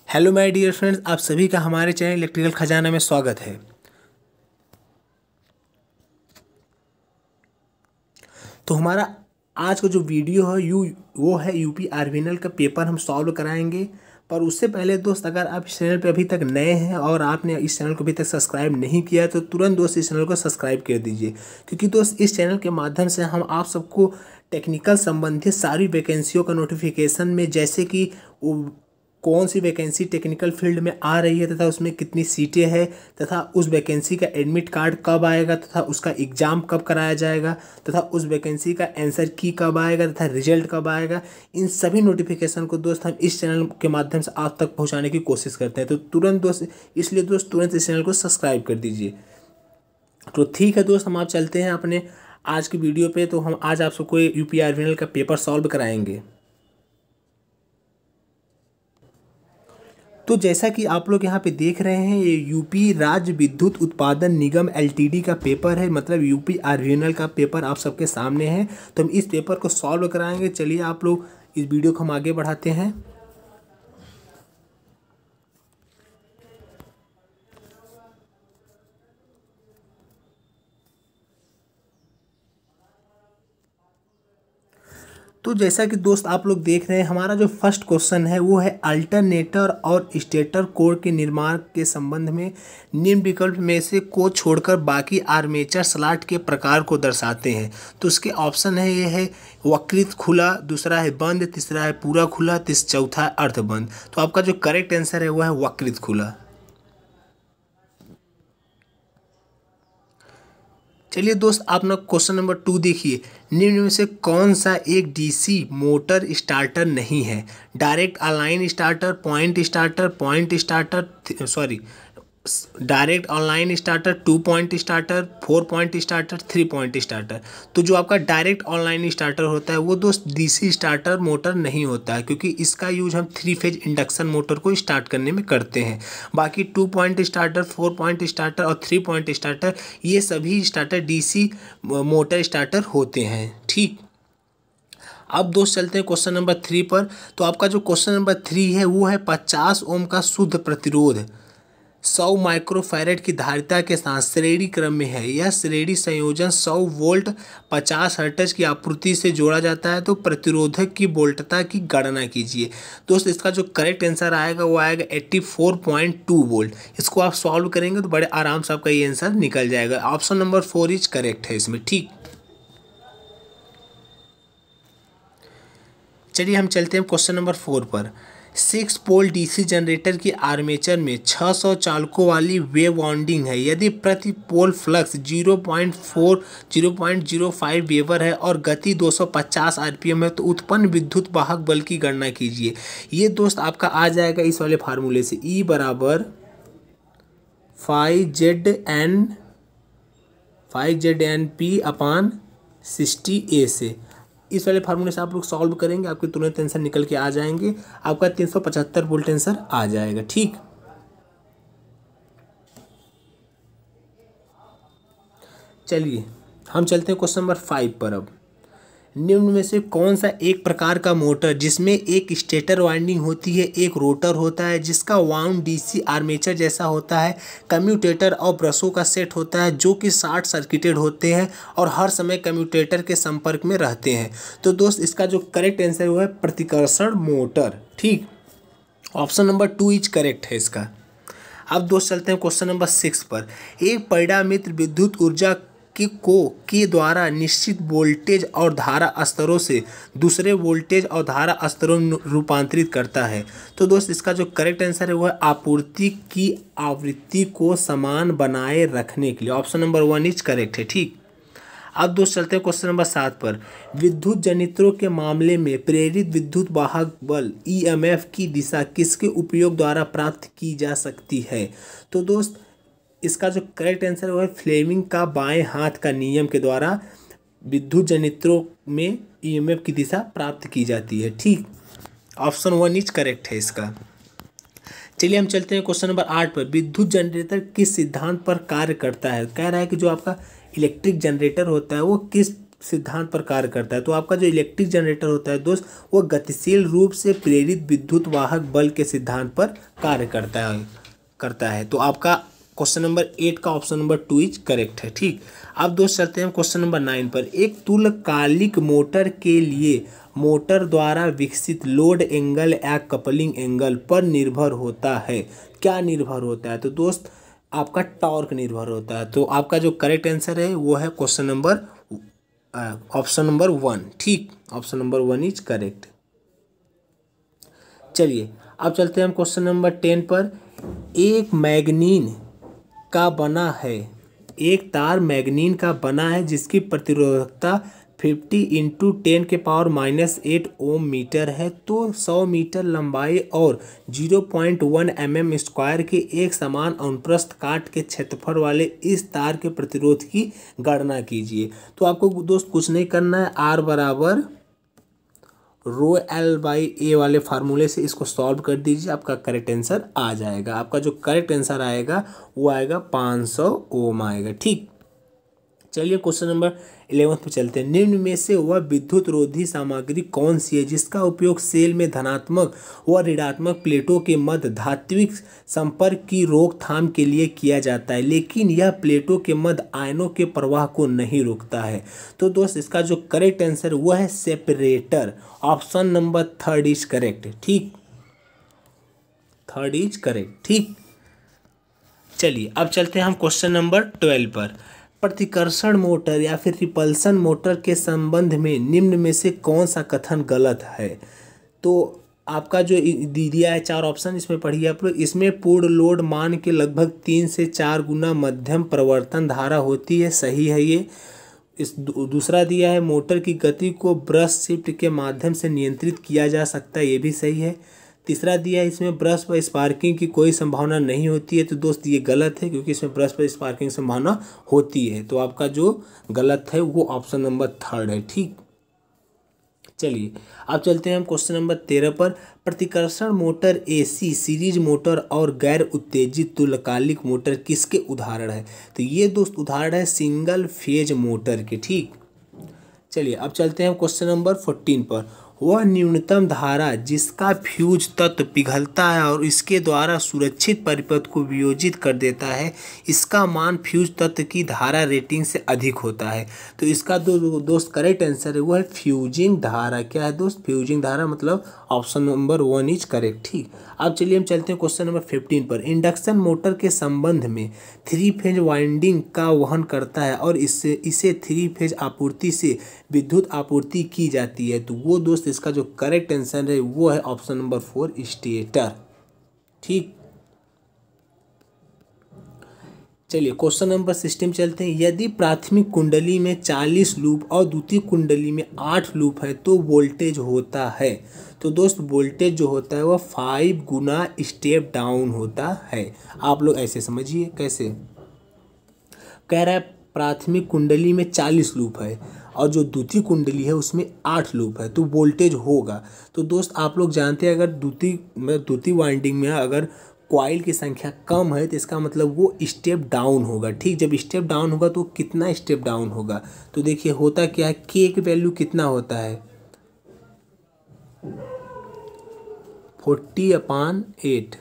Hello my dear friends, आप सभी का हमारे चैनल इलेक्ट्रिकल खजाना में स्वागत है। तो हमारा आज का जो वीडियो है वो है यूपी आरवीएनएल का पेपर हम सॉल्व कराएंगे। पर उससे पहले दोस्त, अगर आप इस चैनल पर अभी तक नए हैं और आपने इस चैनल को अभी तक सब्सक्राइब नहीं किया तो तुरंत दोस्त इस चैनल को सब्सक्राइब कर दीजिए, क्योंकि दोस्त इस चैनल के माध्यम से हम आप सबको टेक्निकल संबंधित सारी वैकेंसियों का नोटिफिकेशन में, जैसे कि कौन सी वैकेंसी टेक्निकल फील्ड में आ रही है तथा उसमें कितनी सीटें हैं, तथा उस वैकेंसी का एडमिट कार्ड कब आएगा, तथा उसका एग्ज़ाम कब कराया जाएगा, तथा उस वैकेंसी का आंसर की कब आएगा, तथा रिजल्ट कब आएगा, इन सभी नोटिफिकेशन को दोस्त हम इस चैनल के माध्यम से आप तक पहुंचाने की कोशिश करते हैं। तो तुरंत दोस्त, इसलिए दोस्त तुरंत इस चैनल को सब्सक्राइब कर दीजिए। तो ठीक है दोस्त, हम आप चलते हैं अपने आज की वीडियो पे। तो हम आज आप सबको यूपी आरवीएनएल का पेपर सॉल्व कराएंगे। तो जैसा कि आप लोग यहाँ पे देख रहे हैं, ये यूपी राज्य विद्युत उत्पादन निगम एलटीडी का पेपर है, मतलब यूपी आरवीएनएल का पेपर आप सबके सामने है। तो हम इस पेपर को सॉल्व कराएंगे। चलिए आप लोग इस वीडियो को हम आगे बढ़ाते हैं। तो जैसा कि दोस्त आप लोग देख रहे हैं, हमारा जो फर्स्ट क्वेश्चन है वो है अल्टरनेटर और स्टेटर कोर के निर्माण के संबंध में निम्न विकल्प में से को छोड़कर बाकी आर्मेचर स्लॉट के प्रकार को दर्शाते हैं। तो उसके ऑप्शन है, ये है वक्रित खुला, दूसरा है बंद, तीसरा है पूरा खुला, चौथा है अर्धबंद। तो आपका जो करेक्ट आंसर है वो है वक्रित खुला। चलिए दोस्त, आप ना क्वेश्चन नंबर 2 देखिए। निम्न में से कौन सा एक डीसी मोटर स्टार्टर नहीं है? Direct align starter, point starter, direct online starter, 2 point starter, 4 point starter, 3 point starter. तो जो आपका डायरेक्ट ऑनलाइन स्टार्टर होता है वो दोस्त डीसी स्टार्टर मोटर नहीं होता है, क्योंकि इसका यूज हम 3 फेज इंडक्शन मोटर को स्टार्ट करने में करते हैं। बाकी 2 पॉइंट स्टार्टर, 4 पॉइंट स्टार्टर और 3 पॉइंट स्टार्टर, ये सभी स्टार्टर डीसी मोटर स्टार्टर होते हैं। ठीक, अब दोस्त चलते हैं क्वेश्चन नंबर 3 पर। तो आपका जो क्वेश्चन नंबर 3 है वो है 50 ओम का शुद्ध प्रतिरोध 100 माइक्रोफैरेड की धारिता के साथ श्रेणी क्रम में है। यह श्रेणी संयोजन 100 वोल्ट 50 हर्ट्ज की आपूर्ति से जोड़ा जाता है। तो प्रतिरोधक की वोल्टता की गणना कीजिए। दोस्त इसका जो करेक्ट आंसर आएगा वो आएगा 84.2 वोल्ट। इसको आप सॉल्व करेंगे तो बड़े आराम से आपका ये आंसर निकल जाएगा। ऑप्शन नंबर 4 इज करेक्ट है इसमें। ठीक, चलिए हम चलते हैं क्वेश्चन नंबर 4 पर। 6 पोल डीसी जनरेटर की आर्मेचर में 600 चालकों वाली वेव वाइंडिंग है। यदि प्रति पोल फ्लक्स 0.05 वेबर है और गति 250 आरपीएम है, तो उत्पन्न विद्युत वाहक बल की गणना कीजिए। ये दोस्त आपका आ जाएगा इस वाले फार्मूले से, E बराबर 5ZNP अपॉन 60A से। इस वाले फार्मूले से आप लोग सॉल्व करेंगे, आपके तुरंत आंसर निकल के आ जाएंगे। आपका 375 वोल्ट आंसर आ जाएगा। ठीक, चलिए हम चलते हैं क्वेश्चन नंबर 5 पर। अब निम्न में से कौन सा एक प्रकार का मोटर जिसमें एक स्टेटर वाइंडिंग होती है, एक रोटर होता है, जिसका वाउंड डीसी आर्मेचर जैसा होता है, कम्यूटेटर और ब्रशों का सेट होता है जो कि शॉर्ट सर्किटेड होते हैं और हर समय कम्यूटेटर के संपर्क में रहते हैं? तो दोस्त इसका जो करेक्ट आंसर वो है प्रतिकर्षण मोटर। ठीक, ऑप्शन नंबर 2 इज करेक्ट है इसका। अब दोस्त चलते हैं क्वेश्चन नंबर 6 पर। एक परिणामित विद्युत ऊर्जा के द्वारा निश्चित वोल्टेज और धारा स्तरों से दूसरे वोल्टेज और धारा स्तरों में रूपांतरित करता है। तो दोस्त इसका जो करेक्ट आंसर है वो है आपूर्ति की आवृत्ति को समान बनाए रखने के लिए। ऑप्शन नंबर 1 इज करेक्ट है। ठीक, अब दोस्त चलते हैं क्वेश्चन नंबर 7 पर। विद्युत जनित्रों के मामले में प्रेरित विद्युत वाहक बल ईएमएफ की दिशा किसके उपयोग द्वारा प्राप्त की जा सकती है? तो दोस्त इसका जो करेक्ट आंसर है वो है फ्लेमिंग का बाएं हाथ का नियम के द्वारा विद्युत जनित्रों में ईएमएफ की दिशा प्राप्त की जाती है। ठीक, ऑप्शन 1 इज करेक्ट है इसका। चलिए हम चलते हैं क्वेश्चन नंबर 8 पर। विद्युत जनरेटर किस सिद्धांत पर कार्य करता है? कह रहा है कि जो आपका इलेक्ट्रिक जनरेटर होता है वो किस सिद्धांत पर कार्य करता है। तो आपका जो इलेक्ट्रिक जनरेटर होता है दोस्त, वो गतिशील रूप से प्रेरित विद्युत वाहक बल के सिद्धांत पर कार्य करता है। तो आपका क्वेश्चन नंबर 8 का ऑप्शन नंबर 2 इज करेक्ट है। ठीक, अब दोस्त चलते हैं क्वेश्चन नंबर 9 पर। एक तुल्यकालिक मोटर के लिए मोटर द्वारा विकसित लोड एंगल या कपलिंग एंगल पर निर्भर होता है। क्या निर्भर होता है? तो दोस्त आपका टॉर्क निर्भर होता है। तो आपका जो करेक्ट आंसर है वो है क्वेश्चन नंबर ऑप्शन नंबर 1। ठीक, ऑप्शन नंबर 1 इज करेक्ट। चलिए अब चलते हैं हम क्वेश्चन नंबर 10 पर। एक मैग्नीन का बना है, एक तार मैग्नीन का बना है जिसकी प्रतिरोधकता 50 × 10⁻⁸ ओम मीटर है। तो 100 मीटर लंबाई और 0.1 mm स्क्वायर के एक समान अनुप्रस्थ काट के क्षेत्रफल वाले इस तार के प्रतिरोध की गणना कीजिए। तो आपको दोस्त कुछ नहीं करना है, R बराबर ρL/A वाले फार्मूले से इसको सॉल्व कर दीजिए, आपका करेक्ट आंसर आ जाएगा। आपका जो करेक्ट आंसर आएगा वो आएगा 500 ओम आएगा। ठीक, चलिए क्वेश्चन नंबर 11 पे चलते हैं। निम्न में से वह विद्युत रोधी सामग्री कौन सी है जिसका उपयोग सेल में धनात्मक व ऋणात्मक प्लेटों के मध्य धात्विक संपर्क की रोकथाम के लिए किया जाता है, लेकिन यह प्लेटों के मध्य आयनों के प्रवाह को नहीं रोकता है? तो दोस्त इसका जो करेक्ट आंसर वो है separator. Option number 3 is correct. ठीक, 3 इज करेक्ट। ठीक, चलिए अब चलते हैं हम क्वेश्चन नंबर 12 पर। प्रतिकर्षण मोटर या फिर रिपल्सन मोटर के संबंध में निम्न में से कौन सा कथन गलत है? तो आपका जो दिया है 4 ऑप्शन, इसमें पढ़िए आप लोग। इसमें पूर्ण लोड मान के लगभग 3 से 4 गुना मध्यम प्रवर्तन धारा होती है, सही है ये। दूसरा दिया है मोटर की गति को ब्रश शिफ्ट के माध्यम से नियंत्रित किया जा सकता है, ये भी सही है। तीसरा दिया है इसमें ब्रश पर स्पार्किंग की कोई संभावना नहीं होती है। तो दोस्त ये गलत है क्योंकि इसमें ब्रश पर स्पार्किंग संभावना होती है। तो आपका जो गलत है वो ऑप्शन नंबर 3 है। ठीक, चलिए अब चलते हैं हम क्वेश्चन नंबर 13 पर। प्रतिकर्षण मोटर, AC सीरीज मोटर और गैर उत्तेजित तुल्यकालिक मोटर किसके उदाहरण है? तो ये दोस्त उदाहरण है सिंगल फेज मोटर के। ठीक, चलिए अब चलते हैं क्वेश्चन नंबर 14 पर। वह न्यूनतम धारा जिसका फ्यूज तत्व पिघलता है और इसके द्वारा सुरक्षित परिपथ को वियोजित कर देता है, इसका मान फ्यूज तत्व की धारा रेटिंग से अधिक होता है। तो इसका दोस्त करेक्ट आंसर है वो है फ्यूजिंग धारा। क्या है दोस्त? फ्यूजिंग धारा, मतलब ऑप्शन नंबर 1 इज करेक्ट। ठीक, अब चलिए हम चलते हैं क्वेश्चन नंबर 15 पर। इंडक्शन मोटर के संबंध में 3 फेज वाइंडिंग का वहन करता है और इसे 3 फेज आपूर्ति से विद्युत आपूर्ति की जाती है। तो वो दोस्त इसका जो करेक्ट आंसर है वो है ऑप्शन नंबर 4 स्टेटर। ठीक, चलिए क्वेश्चन नंबर 16 चलते हैं। यदि प्राथमिक कुंडली में 40 लूप और द्वितीय कुंडली में 8 लूप है तो वोल्टेज होता है। तो दोस्त वोल्टेज जो होता है वह 5 गुना स्टेप डाउन होता है। आप लोग ऐसे समझिए कैसे। कह रहा है प्राथमिक कुंडली में 40 लूप है और जो द्वितीय कुंडली है उसमें 8 लूप है तो वोल्टेज होगा। तो दोस्त आप लोग जानते हैं अगर द्वितीय वाइंडिंग में अगर कॉइल की संख्या कम है तो इसका मतलब वो स्टेप डाउन होगा। ठीक, जब स्टेप डाउन होगा तो कितना स्टेप डाउन होगा? तो देखिए होता क्या है, के की वैल्यू कितना होता है 40/8,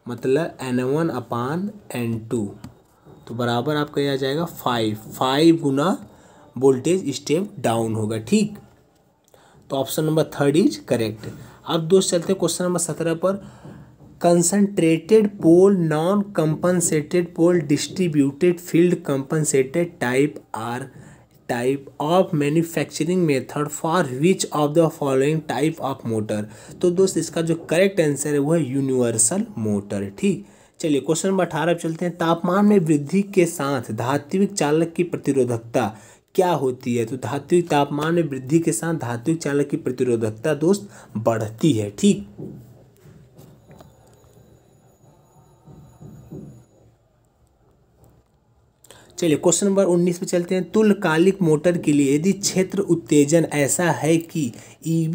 मतलब N1/N2, तो बराबर आपका यह आ जाएगा 5 गुना वोल्टेज स्टेप डाउन होगा। ठीक, तो ऑप्शन नंबर 3 इज करेक्ट। अब दोस्त चलते हैं क्वेश्चन नंबर 17 पर। Concentrated pole, non compensated pole, distributed field compensated type of manufacturing method for which of the following type of motor? तो दोस्त इसका जो करेक्ट आंसर है वो है यूनिवर्सल मोटर। ठीक, चलिए क्वेश्चन नंबर 18 चलते हैं। तापमान में वृद्धि के साथ धात्विक चालक की प्रतिरोधकता क्या होती है? तो धात्विक तापमान में वृद्धि के साथ धात्विक चालक की प्रतिरोधकता दोस्त बढ़ती है। ठीक, चलिए क्वेश्चन नंबर 19 पे चलते हैं। तुल्यकालिक मोटर के लिए यदि क्षेत्र उत्तेजन ऐसा है कि EB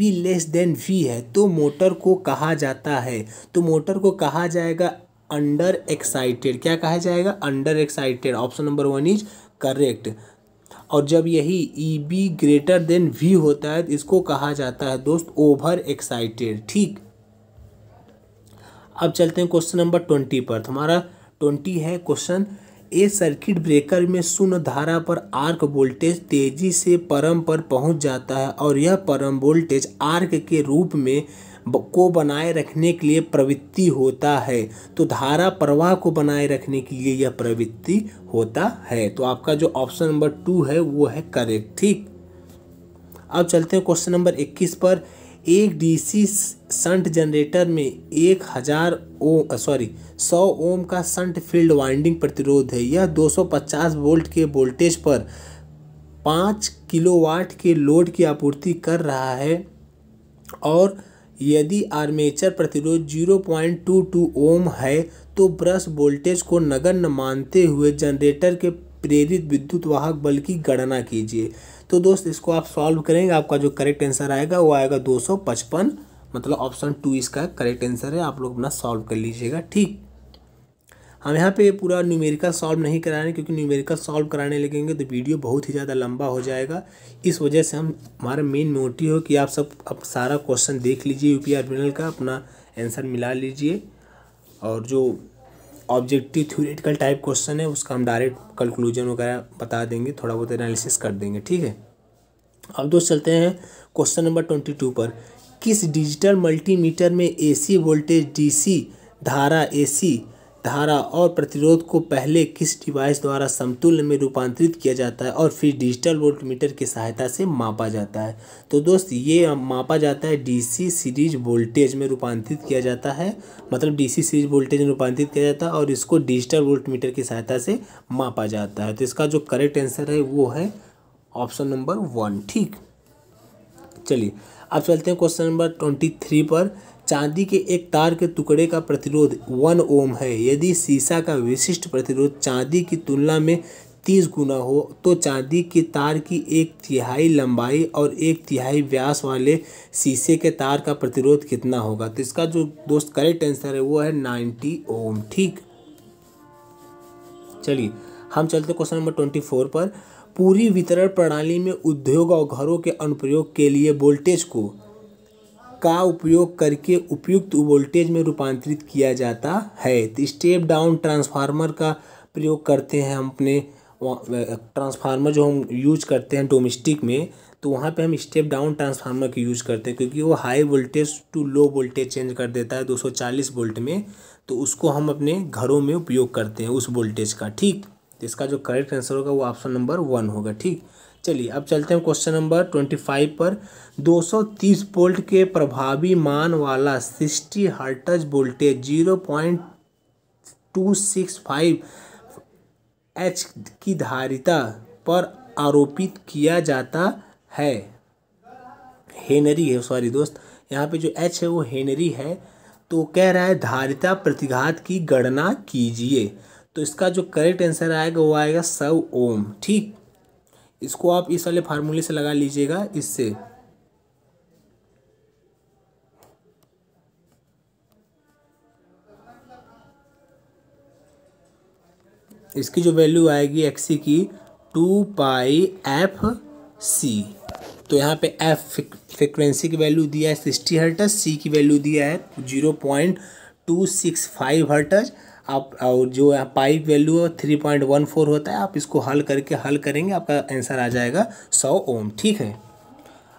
V है तो मोटर को कहा जाता है? तो मोटर को कहा जाएगा अंडर एक्साइटेड। क्या कहा जाएगा? Under excited. Option number 1 is correct. और जब यही E b greater than V होता है तो इसको कहा जाता है दोस्त ओवर एक्साइटेड। ठीक, अब चलते हैं क्वेश्चन नंबर 20 पर। हमारा 20 है क्वेश्चन, ए सर्किट ब्रेकर में शून्य धारा पर आर्क वोल्टेज तेजी से परम पर पहुंच जाता है और यह परम वोल्टेज आर्क के रूप में को बनाए रखने के लिए प्रवृत्ति होता है। तो धारा प्रवाह को बनाए रखने के लिए यह प्रवृत्ति होता है। तो आपका जो ऑप्शन नंबर 2 है वो है करेक्ट। ठीक, अब चलते हैं क्वेश्चन नंबर 21 पर। एक डीसी शंट जनरेटर में 100 ओम का शंट फील्ड वाइंडिंग प्रतिरोध है। यह 250 वोल्ट के वोल्टेज पर 5 किलोवाट के लोड की आपूर्ति कर रहा है और यदि आर्मेचर प्रतिरोध 0.22 ओम है तो ब्रश वोल्टेज को नगण्य मानते हुए जनरेटर के प्रेरित विद्युत वाहक बल की गणना कीजिए। तो दोस्त इसको आप सॉल्व करेंगे, आपका जो करेक्ट आंसर आएगा वो आएगा 255, मतलब ऑप्शन 2 इसका करेक्ट आंसर है। आप लोग अपना सॉल्व कर लीजिएगा। ठीक, हम यहाँ पे पूरा न्यूमेरिकल सॉल्व नहीं करा रहे हैं क्योंकि न्यूमेरिकल सॉल्व कराने लगेंगे तो वीडियो बहुत ही ज़्यादा लंबा हो जाएगा। इस वजह से हमारा मेन मोटिव हो कि आप सब अब सारा क्वेश्चन देख लीजिए यूपीआरबीएनएल का, अपना आंसर मिला लीजिए और जो ऑब्जेक्टिव थ्योरेटिकल टाइप क्वेश्चन है उसका हम डायरेक्ट कंक्लूजन वगैरह बता देंगे, थोड़ा बहुत एनालिसिस कर देंगे। ठीक है, अब दोस्त चलते हैं क्वेश्चन नंबर 22 पर। किस डिजिटल मल्टीमीटर में एसी वोल्टेज डीसी धारा, एसी धारा और प्रतिरोध को पहले किस डिवाइस द्वारा समतुल्य में रूपांतरित किया जाता है और फिर डिजिटल वोल्टमीटर की सहायता से मापा जाता है? तो दोस्त ये मापा जाता है डीसी सीरीज वोल्टेज में रूपांतरित किया जाता है, मतलब डीसी सीरीज वोल्टेज में रूपांतरित किया जाता है और इसको डिजिटल वोल्टमीटर की सहायता से मापा जाता है। तो इसका जो करेक्ट आंसर है वो है ऑप्शन नंबर 1। ठीक, चलिए अब चलते हैं क्वेश्चन नंबर 23 पर। चांदी के एक तार के टुकड़े का प्रतिरोध 1 ओम है। यदि सीसा का विशिष्ट प्रतिरोध चांदी की तुलना में 30 गुना हो तो चांदी के तार की 1/3 लंबाई और 1/3 व्यास वाले शीशे के तार का प्रतिरोध कितना होगा? तो इसका जो दोस्त करेक्ट आंसर है वो है 90 ओम। ठीक, चलिए हम चलते क्वेश्चन नंबर 24 पर। पूरी वितरण प्रणाली में उद्योग और घरों के अनुप्रयोग के लिए वोल्टेज का उपयोग करके उपयुक्त वोल्टेज में रूपांतरित किया जाता है। तो स्टेप डाउन ट्रांसफार्मर का प्रयोग करते हैं हम अपने ट्रांसफार्मर जो हम यूज करते हैं डोमेस्टिक में, तो वहाँ पे हम स्टेप डाउन ट्रांसफार्मर की यूज करते हैं क्योंकि वो high voltage to low voltage change कर देता है 240 वोल्ट में। तो उसको हम अपने घरों में उपयोग करते हैं उस वोल्टेज का। ठीक, तो इसका जो करेक्ट आंसर होगा वो ऑप्शन नंबर 1 होगा। ठीक, चलिए अब चलते हैं क्वेश्चन नंबर 25 पर। 230 वोल्ट के प्रभावी मान वाला 60 हर्ट्ज वोल्टेज 0.265 एच की धारिता पर आरोपित किया जाता है। हेनरी है, सॉरी दोस्त, यहाँ पे जो एच है वो हेनरी है। तो कह रहा है धारिता प्रतिघात की गणना कीजिए। तो इसका जो करेक्ट आंसर आएगा वो आएगा 100 ओम। ठीक, इसको आप इस वाले फार्मूले से लगा लीजिएगा। इससे इसकी जो वैल्यू आएगी एक्सी की 2πfc। तो यहाँ पे एफ फ्रिक्वेंसी की वैल्यू दिया है 60 हर्ट्ज, सी की वैल्यू दिया है 0.265 हर्ट्ज। आप और जो यहाँ पाई वैल्यू है 3.14 होता है। आप इसको हल करेंगे आपका आंसर आ जाएगा 100 ओम। ठीक है,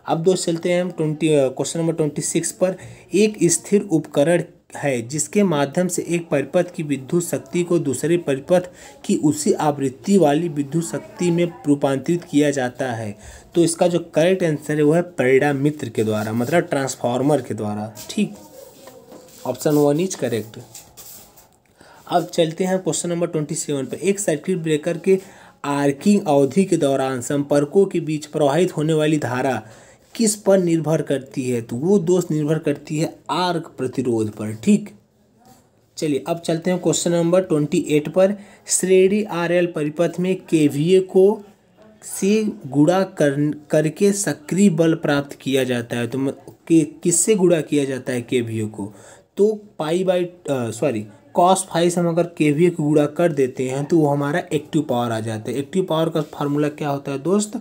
अब दोस्त चलते हैं हम क्वेश्चन नंबर 26 पर। एक स्थिर उपकरण है जिसके माध्यम से एक परिपथ की विद्युत शक्ति को दूसरे परिपथ की उसी आवृत्ति वाली विद्युत शक्ति में रूपांतरित किया जाता है। तो इसका जो करेक्ट आंसर है वो है परिणामित्र के द्वारा, मतलब ट्रांसफार्मर के द्वारा। ठीक, ऑप्शन 1 इज करेक्ट। अब चलते हैं क्वेश्चन नंबर 27 पर। एक सर्किट ब्रेकर के आर्किंग अवधि के दौरान संपर्कों के बीच प्रवाहित होने वाली धारा किस पर निर्भर करती है? तो वो दोस्त निर्भर करती है आर्क प्रतिरोध पर। ठीक, चलिए अब चलते हैं क्वेश्चन नंबर 28 पर। श्रेणी आरएल परिपथ में केवीए को से गुणा करके सक्रिय बल प्राप्त किया जाता है। तो किससे गुणा किया जाता है केवीए को? तो cos फाई से हम अगर केवीए को गुणा कर देते हैं तो वो हमारा एक्टिव पावर आ जाता है। एक्टिव पावर का फार्मूला क्या होता है दोस्त,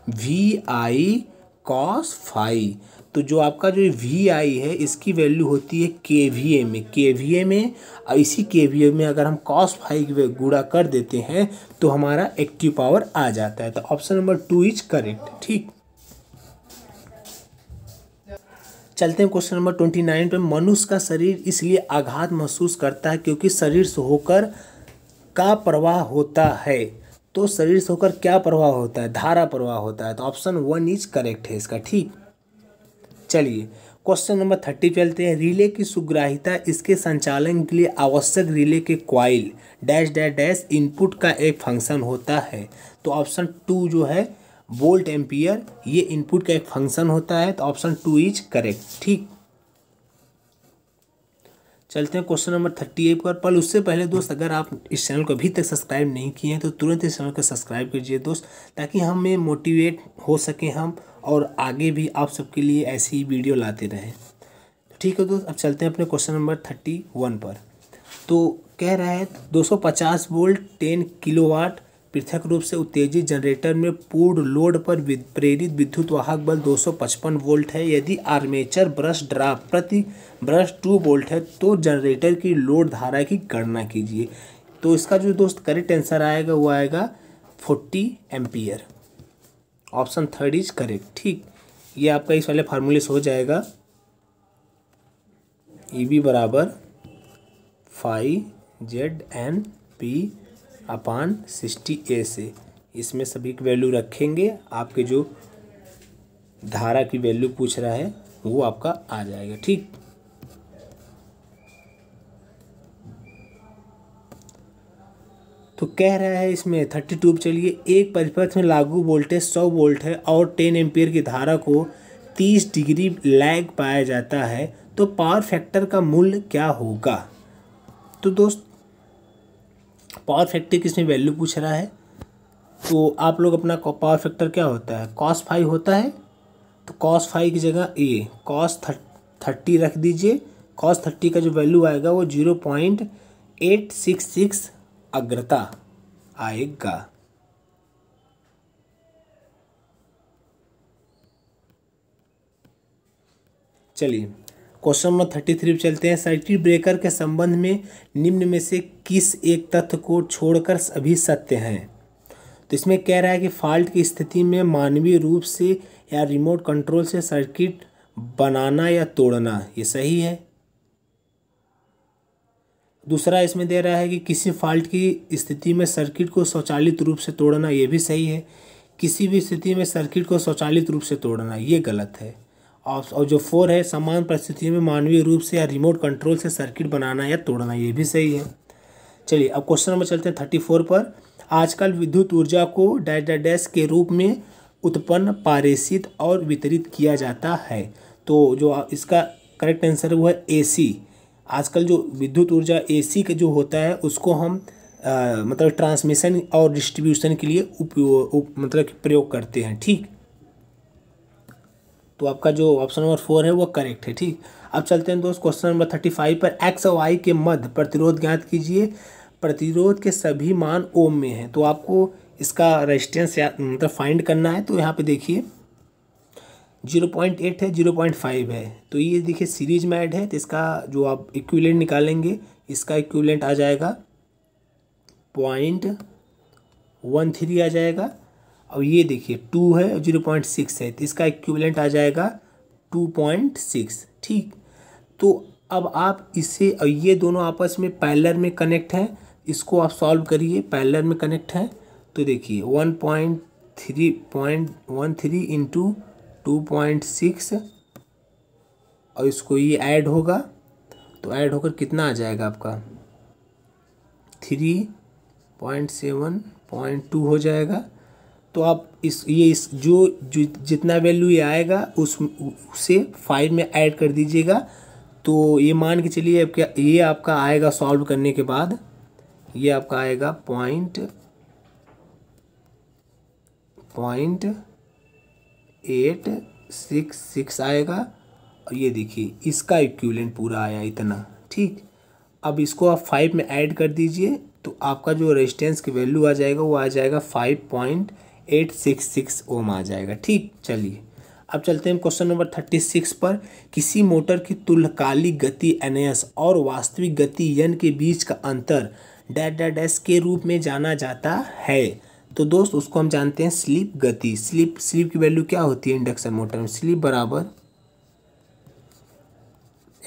वी आई कॉस फाई। तो जो आपका जो वी आई है इसकी वैल्यू होती है केवीए में, केवीए में, और इसी केवीए में अगर हम कॉस फाई की गुणा कर देते हैं तो हमारा एक्टिव पावर आ जाता है। तो ऑप्शन नंबर 2 इज करेक्ट। ठीक, चलते हैं क्वेश्चन नंबर 29 पे। मनुष्य का शरीर इसलिए आघात महसूस करता है क्योंकि शरीर से होकर का प्रवाह होता है। तो शरीर से होकर क्या प्रवाह होता है, धारा प्रवाह होता है। तो ऑप्शन 1 इज करेक्ट है इसका। ठीक, चलिए क्वेश्चन नंबर 30 चलते हैं। रिले की सुग्राहिता इसके संचालन के लिए आवश्यक रिले के coil dash dash dash input का एक फंक्शन होता है। तो ऑप्शन 2 जो है वोल्ट एम्पियर, ये इनपुट का एक फंक्शन होता है। तो ऑप्शन 2 इज करेक्ट। ठीक, चलते हैं क्वेश्चन नंबर 38 पर उससे पहले दोस्त अगर आप इस चैनल को अभी तक सब्सक्राइब नहीं किए हैं तो तुरंत इस चैनल को सब्सक्राइब कीजिए दोस्त, ताकि हमें मोटिवेट हो सके हम, और आगे भी आप सबके लिए ऐसी ही वीडियो लाते रहें। ठीक है दोस्त, अब चलते हैं अपने क्वेश्चन नंबर 31 पर। तो कह रहा है 250 वोल्ट 10 किलोवाट पृथक रूप से उत्तेजित जनरेटर में पूर्ण लोड पर प्रेरित विद्युत वाहक बल 255 वोल्ट है। यदि आर्मेचर ब्रश ड्राप प्रति ब्रश 2 वोल्ट है तो जनरेटर की लोड धारा की गणना कीजिए। तो इसका जो दोस्त करेक्ट आंसर आएगा वो आएगा 40 एम्पियर। Option 3 is correct. ठीक, ये आपका इस वाले फार्मूले से हो जाएगा। ईबी बराबर 5ZNP अपान 60A से इसमें सभी की वैल्यू रखेंगे, आपके जो धारा की वैल्यू पूछ रहा है वो आपका आ जाएगा। ठीक, तो कह रहा है इसमें 32। चलिए, एक परिपथ में लागू वोल्टेज 100 वोल्ट है और 10 एम्पियर की धारा को 30 डिग्री लैग पाया जाता है, तो पावर फैक्टर का मूल्य क्या होगा। तो दोस्त पावर फैक्टर की इसमें वैल्यू पूछ रहा है, तो आप लोग अपना पावर फैक्टर क्या होता है, cos फाई होता है। तो cos फाई की जगह ए cos 30 रख दीजिए। cos 30 का जो वैल्यू आएगा वो 0.866 अग्रता आएगा। चलिए क्वेश्चन नंबर 33 चलते हैं। सर्किट ब्रेकर के संबंध में निम्न में से किस एक तथ्य को छोड़कर सभी सत्य हैं। तो इसमें कह रहा है कि फॉल्ट की स्थिति में मानवीय रूप से या रिमोट कंट्रोल से सर्किट बनाना या तोड़ना, ये सही है। दूसरा इसमें दे रहा है कि किसी फॉल्ट की स्थिति में सर्किट को स्वचालित रूप से तोड़ना, ये भी सही है। किसी भी स्थिति में सर्किट को स्वचालित रूप से तोड़ना, ये गलत है। और जो 4 है, समान परिस्थितियों में मानवीय रूप से या रिमोट कंट्रोल से सर्किट बनाना या तोड़ना, ये भी सही है। चलिए अब क्वेश्चन नंबर चलते हैं 34 पर। आजकल विद्युत ऊर्जा को डैश डैश डैश के रूप में उत्पन्न, पारेषित और वितरित किया जाता है। तो जो इसका करेक्ट आंसर है वो है AC। आजकल जो विद्युत ऊर्जा AC का जो होता है उसको हम मतलब ट्रांसमिशन और डिस्ट्रीब्यूशन के लिए मतलब प्रयोग करते हैं। ठीक, तो आपका जो ऑप्शन नंबर 4 है वो करेक्ट है। ठीक, अब चलते हैं दोस्त क्वेश्चन नंबर 35 पर। X और Y के मध्य प्रतिरोध ज्ञात कीजिए। प्रतिरोध के सभी मान ओम में हैं, तो आपको इसका रेजिस्टेंस मतलब फाइंड करना है। तो यहाँ पे देखिए 0.8 है, 0.5 है, तो ये देखिए सीरीज में ऐड है, तो इसका जो आप इक्विवेलेंट निकालेंगे, इसका इक्विवेलेंट आ जाएगा 0.13 आ जाएगा। और ये देखिए 2 है और 0.6 है, तो इसका इक्विवेलेंट आ जाएगा 2.6। ठीक, तो अब आप इसे और ये दोनों आपस में पैरेलल में कनेक्ट हैं, इसको आप सॉल्व करिए। पैरेलल में कनेक्ट है तो देखिए 1.13 इंटू 2.6 और इसको ये ऐड होगा, तो ऐड होकर कितना आ जाएगा आपका 3.7.2 हो जाएगा। तो आप इस जितना वैल्यू ये आएगा उसे 5 में ऐड कर दीजिएगा। तो ये मान के चलिए अब क्या ये आपका आएगा सॉल्व करने के बाद, ये आपका आएगा 0.866 आएगा। और ये देखिए इसका इक्विवेलेंट पूरा आया इतना। ठीक, अब इसको आप 5 में ऐड कर दीजिए तो आपका जो रेजिस्टेंस की वैल्यू आ जाएगा वो आ जाएगा 5.866 ओम आ जाएगा। ठीक, चलिए अब चलते हैं क्वेश्चन नंबर 36 पर। किसी मोटर की तुल्यकालिक गति NS और वास्तविक गति N के बीच का अंतर डैश डैश डैश के रूप में जाना जाता है। तो दोस्त उसको हम जानते हैं स्लिप गति। स्लिप की वैल्यू क्या होती है इंडक्शन मोटर में? स्लिप बराबर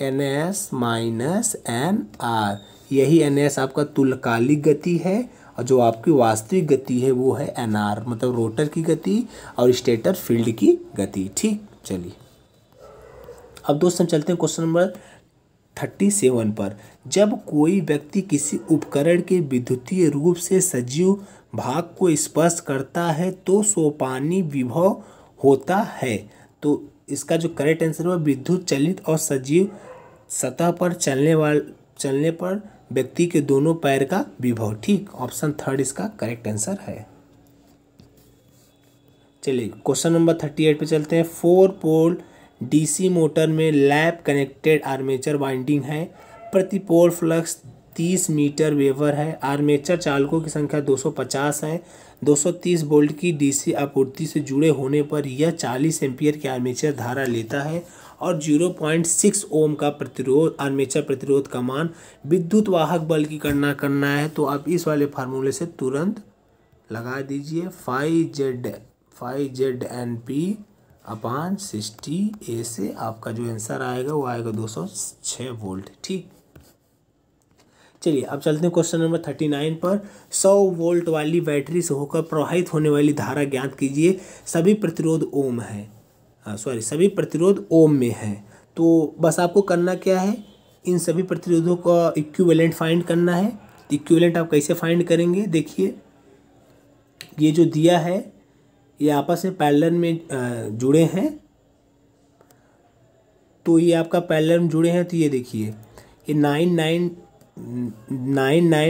NS माइनस NR। यही NS आपका तुल्यकालिक गति है और जो आपकी वास्तविक गति है वो है NR, मतलब रोटर की गति और स्टेटर फील्ड की गति। ठीक, चलिए अब दोस्त हम चलते हैं क्वेश्चन नंबर 37 पर। जब कोई व्यक्ति किसी उपकरण के विद्युतीय रूप से सजीव भाग को स्पर्श करता है तो सोपानी विभव होता है। तो इसका जो करेक्ट आंसर है विद्युत चलित और सजीव सतह पर चलने पर व्यक्ति के दोनों पैर का विभव। ठीक, ऑप्शन 3 इसका करेक्ट आंसर है। चलिए क्वेश्चन नंबर 38 पे चलते हैं। 4 पोल DC मोटर में लैप कनेक्टेड आर्मेचर वाइंडिंग है। प्रति पोल फ्लक्स 30 मीटर वेबर है। आर्मेचर चालकों की संख्या 250 है। 230 वोल्ट की DC आपूर्ति से जुड़े होने पर यह 40 एम्पीयर की आर्मेचर धारा लेता है और 0.6 ओम का प्रतिरोध आर्मेचर प्रतिरोध का मान विद्युत वाहक बल की गणना करना है। तो आप इस वाले फार्मूले से तुरंत लगा दीजिए 5ZNP अपान 60A से आपका जो आंसर आएगा वो आएगा 206 वोल्ट। ठीक, चलिए अब चलते हैं क्वेश्चन नंबर 39 पर। 100 वोल्ट वाली बैटरी से होकर प्रवाहित होने वाली धारा ज्ञात कीजिए। सभी प्रतिरोध ओम है, सभी प्रतिरोध ओम में है। तो बस आपको करना क्या है, इन सभी प्रतिरोधों का इक्विवेलेंट फाइंड करना है। इक्विवेलेंट आप कैसे फाइंड करेंगे? देखिए ये जो दिया है ये आपस में पैरेलल में जुड़े हैं। तो ये आपका पैरेलल में जुड़े हैं, तो ये देखिए ये 9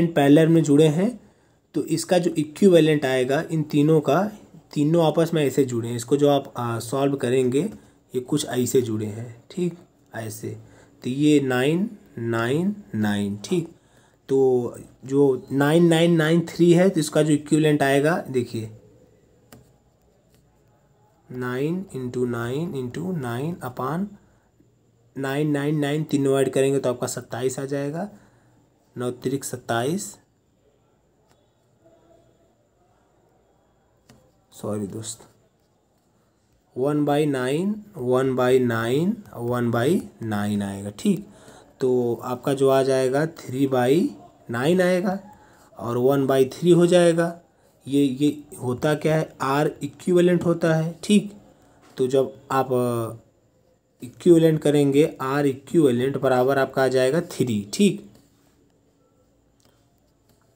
पैरेलल में जुड़े हैं। तो इसका जो इक्विवेलेंट आएगा इन तीनों का, तीनों आपस में ऐसे जुड़े हैं। इसको जो आप सॉल्व करेंगे ये कुछ ऐसे जुड़े हैं। ठीक, ऐसे। तो ये 9 9 9। ठीक, तो जो 9993 है तो इसका जो इक्विवेलेंट आएगा देखिए 9 × 9 × 9 अपान 999 तीनों ऐड करेंगे तो आपका 27 आ जाएगा। 9 त्रिक 27, सॉरी दोस्त, 1/9 1/9 1/9 आएगा। ठीक, तो आपका जो आ जाएगा 3/9 आएगा और 1/3 हो जाएगा। ये होता क्या है, R इक्विवेलेंट होता है। ठीक, तो जब आप इक्विवेलेंट करेंगे R इक्विवेलेंट बराबर आपका आ जाएगा 3। ठीक,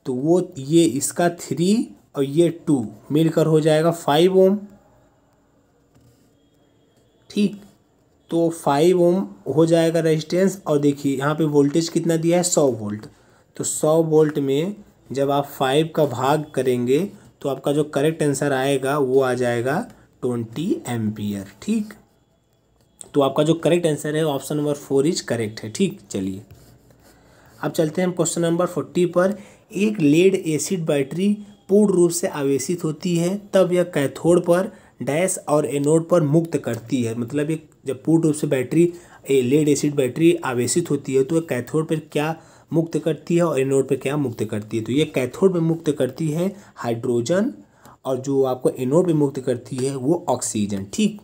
तो वो ये इसका 3 और ये 2 मिलकर हो जाएगा 5 ओम। ठीक, तो 5 ओम हो जाएगा रेजिस्टेंस। और देखिए यहाँ पे वोल्टेज कितना दिया है, 100 वोल्ट। तो 100 वोल्ट में जब आप 5 का भाग करेंगे तो आपका जो करेक्ट आंसर आएगा वो आ जाएगा 20 एम्पियर। ठीक, तो आपका जो करेक्ट आंसर है ऑप्शन नंबर 4 इज करेक्ट है। ठीक, चलिए अब चलते हैं क्वेश्चन नंबर 40 पर। एक लेड एसिड बैटरी पूर्ण रूप से आवेशित होती है तब यह कैथोड पर डैश और एनोड पर मुक्त करती है। मतलब एक जब पूर्ण रूप से बैटरी लेड एसिड बैटरी आवेशित होती है तो कैथोड पर क्या मुक्त करती है और एनोड पर क्या मुक्त करती है? तो ये कैथोड में मुक्त करती है हाइड्रोजन और जो आपको एनोड में मुक्त करती है वो ऑक्सीजन। ठीक,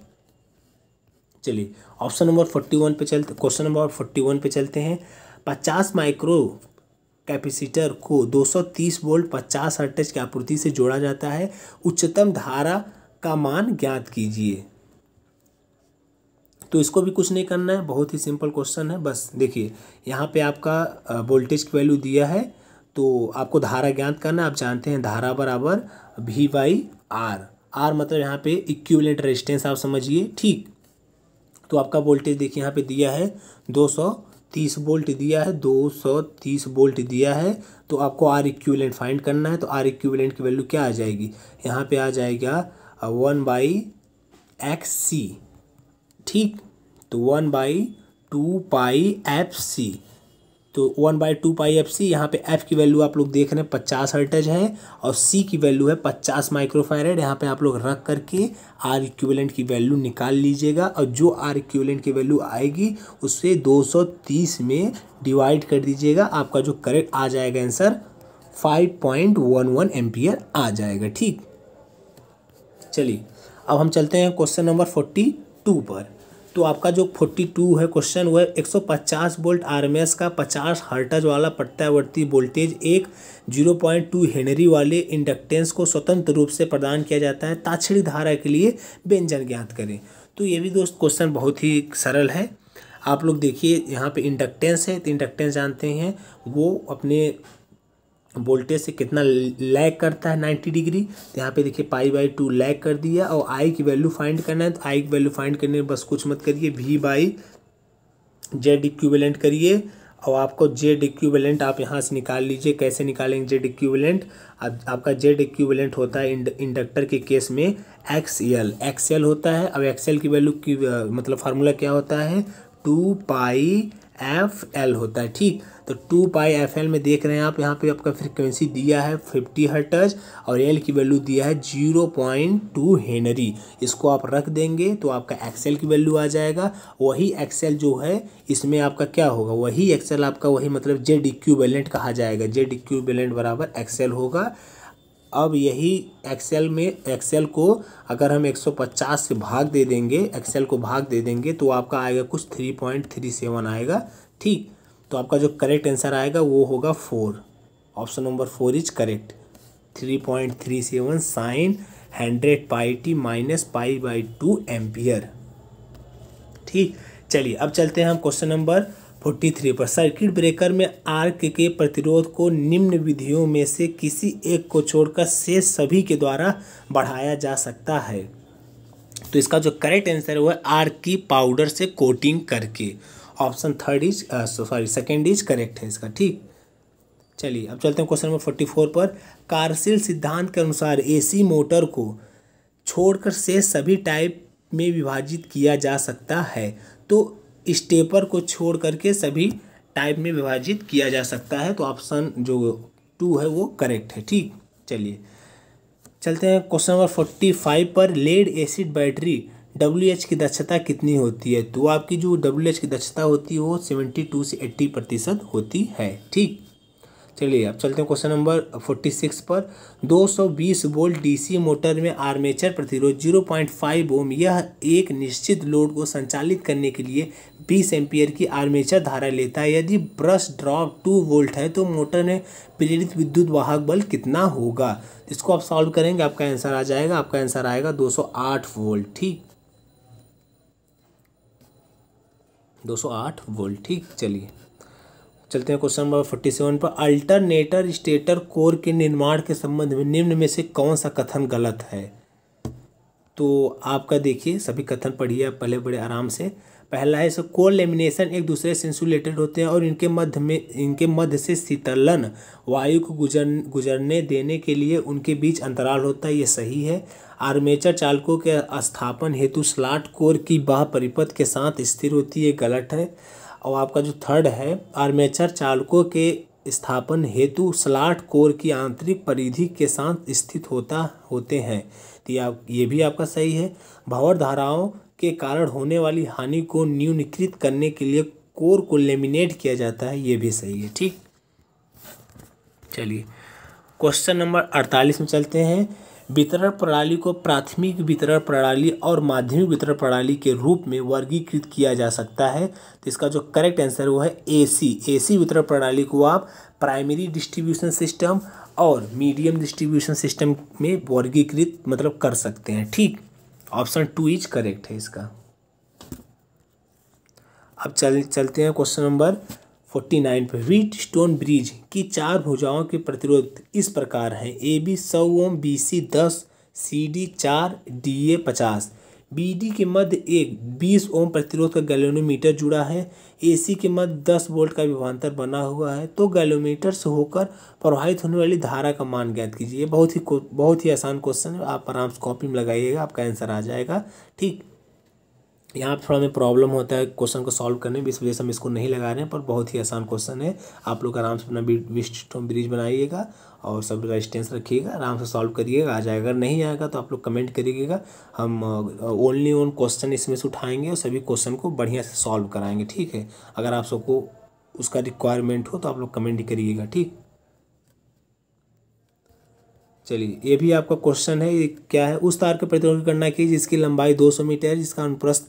चलिए ऑप्शन नंबर 41 पे चलते, क्वेश्चन नंबर 41 पे चलते हैं। 50 माइक्रो कैपेसिटर को 230 वोल्ट 50 हर्ट्ज की आपूर्ति से जोड़ा जाता है। उच्चतम धारा का मान ज्ञात कीजिए। तो इसको भी कुछ नहीं करना है, बहुत ही सिंपल क्वेश्चन है। बस देखिए यहाँ पे आपका वोल्टेज की वैल्यू दिया है तो आपको धारा ज्ञात करना। आप जानते हैं धारा बराबर V/R। R मतलब यहाँ पे इक्विवेलेंट रेजिस्टेंस आप समझिए। ठीक, तो आपका वोल्टेज देखिए यहाँ पे दिया है 230 वोल्ट दिया है, 230 वोल्ट दिया है। तो आपको R इक्विवेलेंट फाइंड करना है। तो R इक्विवेलेंट की वैल्यू क्या आ जाएगी, यहाँ पे आ जाएगा 1/XC। ठीक, तो 1/2πfc। तो 1/2πfc, यहाँ पे f की वैल्यू आप लोग देख रहे हैं 50 हर्ट्ज है और c की वैल्यू है 50 माइक्रोफैरड। यहाँ पे आप लोग रख करके R इक्विवेलेंट की वैल्यू निकाल लीजिएगा और जो R इक्विवेलेंट की वैल्यू आएगी उससे 230 में डिवाइड कर दीजिएगा। आपका जो करेक्ट आ जाएगा आंसर 5.11 एम्पियर आ जाएगा। ठीक, चलिए अब हम चलते हैं क्वेश्चन नंबर 42 पर। तो आपका जो 42 है क्वेश्चन वो है 150 वोल्ट RMS का 50 हर्ट्ज वाला प्रत्यावर्ती वोल्टेज एक 0.2 हेनरी वाले इंडक्टेंस को स्वतंत्र रूप से प्रदान किया जाता है, ताक्षणिक धारा के लिए व्यंजन ज्ञात करें। तो ये भी दोस्त क्वेश्चन बहुत ही सरल है। आप लोग देखिए यहाँ पे इंडक्टेंस है, तो इंडक्टेंस जानते हैं वो अपने वोल्टेज से कितना लैग करता है 90 डिग्री। तो यहाँ पे देखिए π/2 लैग कर दिया और I की वैल्यू फाइंड करना है। तो I की वैल्यू फाइंड करने में बस कुछ मत करिए, V/Z इक्विवेलेंट करिए और आपको Z इक्विवेलेंट आप यहाँ से निकाल लीजिए। कैसे निकालेंगे Z इक्विवेलेंट? अब आपका Z इक्विवेलेंट होता है इंडक्टर के केस में XL होता है। अब XL की वैल्यू की मतलब फार्मूला क्या होता है? 2πfL होता है। ठीक, तो 2πfL में देख रहे हैं आप यहाँ पे आपका फ्रीक्वेंसी दिया है 50 हर्ट्ज और L की वैल्यू दिया है 0.2 हेनरी। इसको आप रख देंगे तो आपका XL की वैल्यू आ जाएगा। वही XL जो है इसमें आपका क्या होगा? वही XL आपका वही मतलब Z इक्विवेलेंट कहा जाएगा। Z इक्विवेलेंट बराबर XL होगा। अब यही XL को अगर हम 150 से भाग दे देंगे, XL को भाग दे देंगे तो आपका आएगा कुछ 3.37 आएगा। ठीक, तो आपका जो करेक्ट आंसर आएगा वो होगा 4। Option number 4 is correct. 3.37 sine 100πt minus π/2 ampere. ठीक, चलिए अब चलते हैं हम क्वेश्चन नंबर 43 पर। सर्किट ब्रेकर में आर्क के प्रतिरोध को निम्न विधियों में से किसी एक को छोड़कर शेष सभी के द्वारा बढ़ाया जा सकता है। तो इसका जो करेक्ट आंसर है वो है आर्क की पाउडर से कोटिंग करके। ऑप्शन सेकंड इज करेक्ट है इसका। ठीक, चलिए अब चलते हैं क्वेश्चन नंबर 44 पर। कारसील सिद्धांत के अनुसार AC मोटर को छोड़कर शेष सभी टाइप में विभाजित किया जा सकता है। तो स्टेपर को छोड़ करके सभी टाइप में विभाजित किया जा सकता है। तो ऑप्शन जो 2 है वो करेक्ट है। ठीक, चलिए चलते हैं क्वेश्चन नंबर 45 पर। लेड एसिड बैटरी WH की दक्षता कितनी होती है? तो आपकी जो WH की दक्षता होती है वो 72 से 80% होती है। ठीक, चलिए अब चलते हैं क्वेश्चन नंबर 46 पर। 220 वोल्ट DC मोटर में आर्मेचर प्रतिरोध 0.5 ओम यह एक निश्चित लोड को संचालित करने के लिए 20 एम्पीयर की आर्मेचर धारा लेता है। यदि ब्रश ड्रॉप 2 वोल्ट है तो मोटर में प्रेरित विद्युत वाहक बल कितना होगा? इसको आप सॉल्व करेंगे, आपका आंसर आ जाएगा। आपका आंसर आएगा 208 वोल्ट। ठीक, 208 वोल्ट। ठीक, चलिए चलते हैं क्वेश्चन नंबर 47 पर। अल्टरनेटर स्टेटर कोर के निर्माण के संबंध में निम्न में से कौन सा कथन गलत है? तो आपका देखिए सभी कथन पढ़िए पहले बड़े आराम से। पहला है कोर लेमिनेशन एक दूसरे से इंसुलेटेड होते हैं और इनके मध्य से शीतलन वायु को गुजरने देने के लिए उनके बीच अंतराल होता है। ये सही है। आर्मेचर चालकों के स्थापन हेतु स्लॉट कोर की बाह्य परिपथ के साथ स्थिर होती है। गलत है। और आपका जो थर्ड है आर्मेचर चालकों के स्थापन हेतु स्लॉट कोर की आंतरिक परिधि के साथ स्थित होते हैं। तो ये भी आपका सही है। भंवर धाराओं के कारण होने वाली हानि को न्यूनीकृत करने के लिए कोर को लेमिनेट किया जाता है। ये भी सही है। ठीक, चलिए क्वेश्चन नंबर 48 में चलते हैं। वितरण प्रणाली को प्राथमिक वितरण प्रणाली और माध्यमिक वितरण प्रणाली के रूप में वर्गीकृत किया जा सकता है। तो इसका जो करेक्ट आंसर वो है AC वितरण प्रणाली को आप प्राइमरी डिस्ट्रीब्यूशन सिस्टम और मीडियम डिस्ट्रीब्यूशन सिस्टम में वर्गीकृत मतलब कर सकते हैं। ठीक, ऑप्शन 2 इज करेक्ट है इसका। अब चलते हैं क्वेश्चन नंबर 49 पर। व्हीट स्टोन ब्रिज की 4 भुजाओं के प्रतिरोध इस प्रकार हैं। AB 100 ओम, BC 10, CD 4, DA 50। BD के मध्य एक 20 ओम प्रतिरोध का गैल्वेनोमीटर जुड़ा है। AC के मध्य 10 वोल्ट का विभवांतर बना हुआ है। तो गैल्वेनोमीटर से होकर प्रवाहित होने वाली धारा का मान ज्ञात कीजिए। बहुत ही आसान क्वेश्चन है, आप आराम से कॉपी में लगाइएगा, आपका आंसर आ जाएगा। ठीक, यहाँ पर थोड़ा हमें प्रॉब्लम होता है क्वेश्चन को सॉल्व करने में, इस वजह से हम इसको नहीं लगा रहे हैं, पर बहुत ही आसान क्वेश्चन है। आप लोग आराम से अपना व्हीटस्टोन ब्रिज बनाइएगा और सब रेजिस्टेंस रखिएगा, आराम से सॉल्व करिएगा, आ जाएगा। अगर नहीं आएगा तो आप लोग कमेंट करिएगा, हम ओनली ओन क्वेश्चन इसमें से उठाएंगे और सभी क्वेश्चन को बढ़िया से सॉल्व कराएंगे, ठीक है। अगर आप सबको उसका रिक्वायरमेंट हो तो आप लोग कमेंट करिएगा, ठीक। चलिए, ये भी आपका क्वेश्चन है। ये क्या है, उस तार के प्रतिरोध की गणना की जिसकी लंबाई 200 मीटर है, जिसका अनुप्रस्थ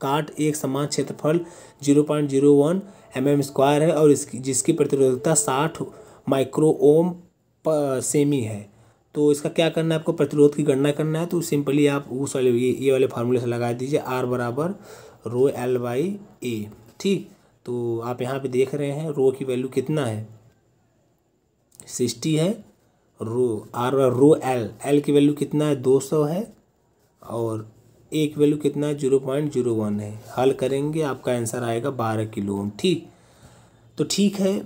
काट एक समान क्षेत्रफल 0.01 mm² है और जिसकी प्रतिरोधकता 60 माइक्रो ओम सेमी है। तो इसका क्या करना है, आपको प्रतिरोध की गणना करना है। तो सिंपली आप उस वाले ये वाले फार्मूले से लगा दीजिए, R बराबर ρL/A, ठीक। तो आप यहाँ पे देख रहे हैं रो की वैल्यू कितना है, 60 है। रो एल की वैल्यू कितना है, 200 है, और ए की वैल्यू कितना है, 0.01 है। हल करेंगे आपका आंसर आएगा 12 किलो ओम, ठीक। तो ठीक है,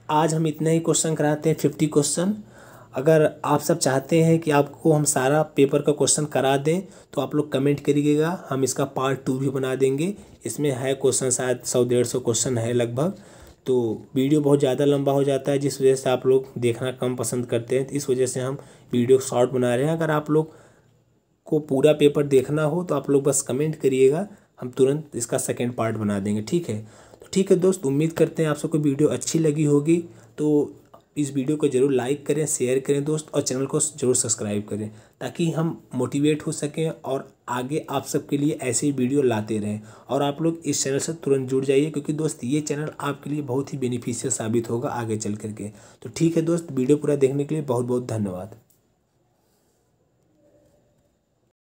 आज हम इतना ही क्वेश्चन कराते हैं, 50 क्वेश्चन। अगर आप सब चाहते हैं कि आपको हम सारा पेपर का क्वेश्चन करा दें तो आप लोग कमेंट करिएगा, हम इसका पार्ट 2 भी बना देंगे। इसमें है क्वेश्चन शायद 100-150 क्वेश्चन है लगभग। तो वीडियो बहुत ज़्यादा लंबा हो जाता है, जिस वजह से आप लोग देखना कम पसंद करते हैं, तो इस वजह से हम वीडियो शॉर्ट बना रहे हैं। अगर आप लोग को पूरा पेपर देखना हो तो आप लोग बस कमेंट करिएगा, हम तुरंत इसका सेकंड पार्ट बना देंगे, ठीक है। तो ठीक है दोस्त, उम्मीद करते हैं आप सबको वीडियो अच्छी लगी होगी। तो इस वीडियो को ज़रूर लाइक करें, शेयर करें दोस्त, और चैनल को ज़रूर सब्सक्राइब करें, ताकि हम मोटिवेट हो सकें और आगे आप सबके लिए ऐसे ही वीडियो लाते रहें। और आप लोग इस चैनल से तुरंत जुड़ जाइए, क्योंकि दोस्त ये चैनल आपके लिए बहुत ही बेनिफिशियल साबित होगा आगे चल करके। तो ठीक है दोस्त, वीडियो पूरा देखने के लिए बहुत बहुत धन्यवाद।